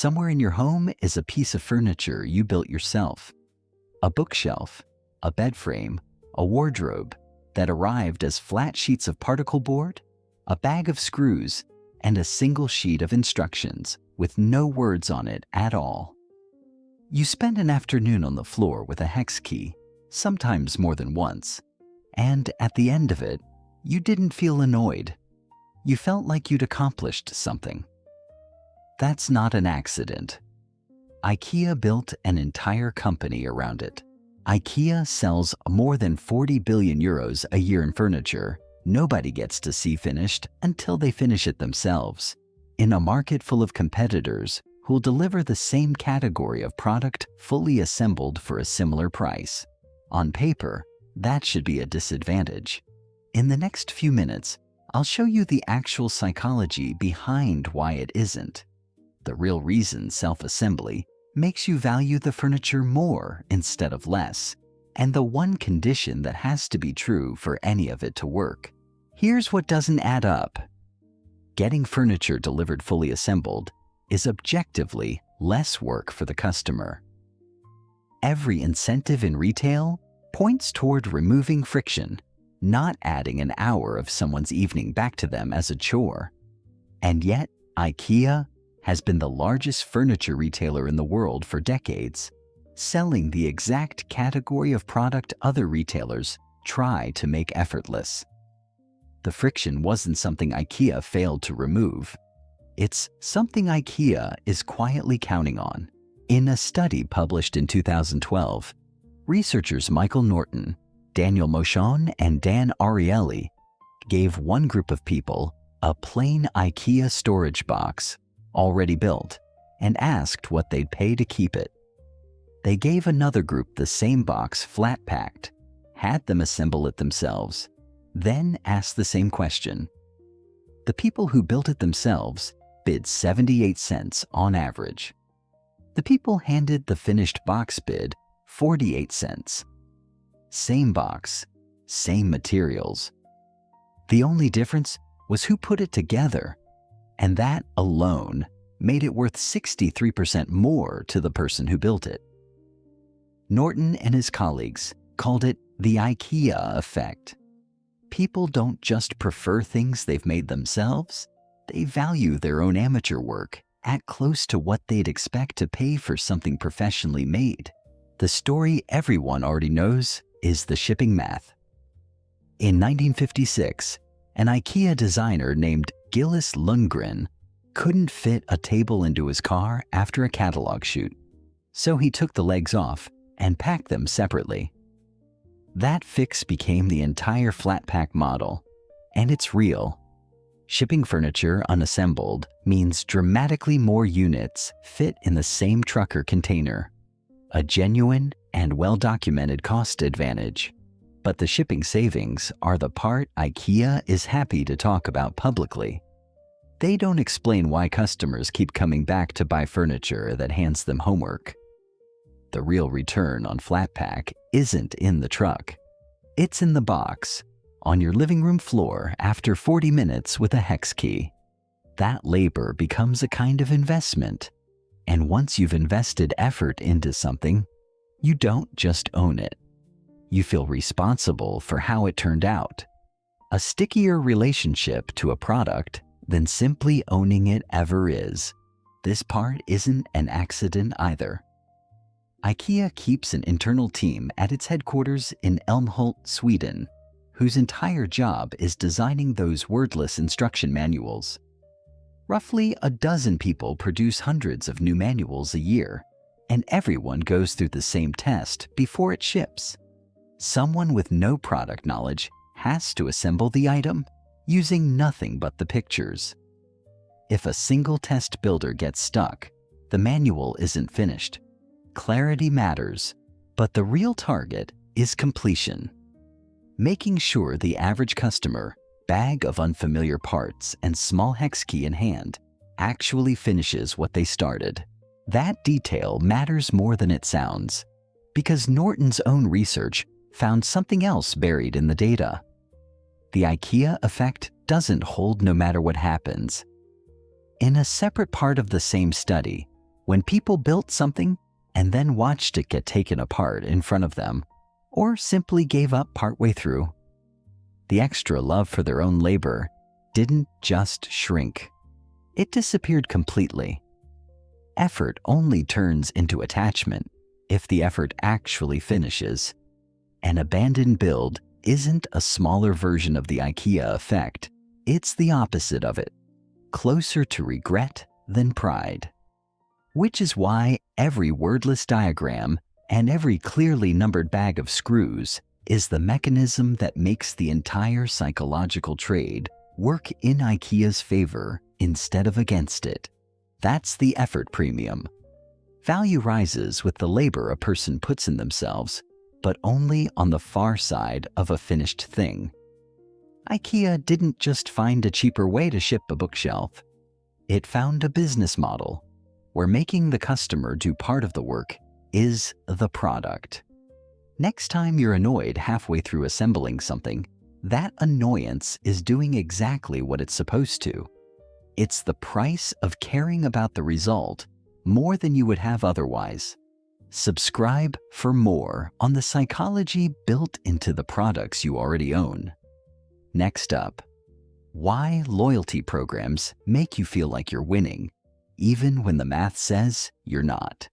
Somewhere in your home is a piece of furniture you built yourself. A bookshelf, a bed frame, a wardrobe that arrived as flat sheets of particle board, a bag of screws, and a single sheet of instructions with no words on it at all. You spent an afternoon on the floor with a hex key, sometimes more than once, and at the end of it, you didn't feel annoyed. You felt like you'd accomplished something. That's not an accident. IKEA built an entire company around it. IKEA sells more than 40 billion euros a year in furniture. Nobody gets to see finished until they finish it themselves, in a market full of competitors who'll deliver the same category of product fully assembled for a similar price. On paper, that should be a disadvantage. In the next few minutes, I'll show you the actual psychology behind why it isn't. The real reason self-assembly makes you value the furniture more instead of less, and the one condition that has to be true for any of it to work. Here's what doesn't add up. Getting furniture delivered fully assembled is objectively less work for the customer. Every incentive in retail points toward removing friction, not adding an hour of someone's evening back to them as a chore. And yet, IKEA has been the largest furniture retailer in the world for decades, selling the exact category of product other retailers try to make effortless. The friction wasn't something IKEA failed to remove. It's something IKEA is quietly counting on. In a study published in 2012, researchers Michael Norton, Daniel Mochon, and Dan Ariely gave one group of people a plain IKEA storage box, already built, and asked what they'd pay to keep it. They gave another group the same box flat-packed, had them assemble it themselves, then asked the same question. The people who built it themselves bid 78 cents on average. The people handed the finished box bid 48 cents. Same box, same materials. The only difference was who put it together, and that alone made it worth 63% more to the person who built it. Norton and his colleagues called it the IKEA effect. People don't just prefer things they've made themselves, they value their own amateur work at close to what they'd expect to pay for something professionally made. The story everyone already knows is the shipping math. In 1956, an IKEA designer named Gillis Lundgren couldn't fit a table into his car after a catalog shoot, so he took the legs off and packed them separately. That fix became the entire flat pack model, and it's real. Shipping furniture unassembled means dramatically more units fit in the same truck or container, a genuine and well-documented cost advantage. But the shipping savings are the part IKEA is happy to talk about publicly. They don't explain why customers keep coming back to buy furniture that hands them homework. The real return on flat pack isn't in the truck. It's in the box, on your living room floor after 40 minutes with a hex key. That labor becomes a kind of investment. And once you've invested effort into something, you don't just own it. You feel responsible for how it turned out. A stickier relationship to a product than simply owning it ever is. This part isn't an accident either. IKEA keeps an internal team at its headquarters in Älmhult, Sweden, whose entire job is designing those wordless instruction manuals. Roughly a dozen people produce hundreds of new manuals a year, and everyone goes through the same test before it ships. Someone with no product knowledge has to assemble the item using nothing but the pictures. If a single test builder gets stuck, the manual isn't finished. Clarity matters, but the real target is completion. Making sure the average customer, bag of unfamiliar parts and small hex key in hand, actually finishes what they started. That detail matters more than it sounds, because Norton's own research found something else buried in the data. The IKEA effect doesn't hold no matter what happens. In a separate part of the same study, When people built something and then watched it get taken apart in front of them, or simply gave up partway through, the extra love for their own labor didn't just shrink. It disappeared completely. Effort only turns into attachment if the effort actually finishes. An abandoned build isn't a smaller version of the IKEA effect. It's the opposite of it, closer to regret than pride. Which is why every wordless diagram and every clearly numbered bag of screws is the mechanism that makes the entire psychological trade work in IKEA's favor instead of against it. That's the effort premium. Value rises with the labor a person puts in themselves, but only on the far side of a finished thing. IKEA didn't just find a cheaper way to ship a bookshelf. It found a business model where making the customer do part of the work is the product. Next time you're annoyed halfway through assembling something, that annoyance is doing exactly what it's supposed to. It's the price of caring about the result more than you would have otherwise. Subscribe for more on the psychology built into the products you already own. Next up, why loyalty programs make you feel like you're winning, even when the math says you're not.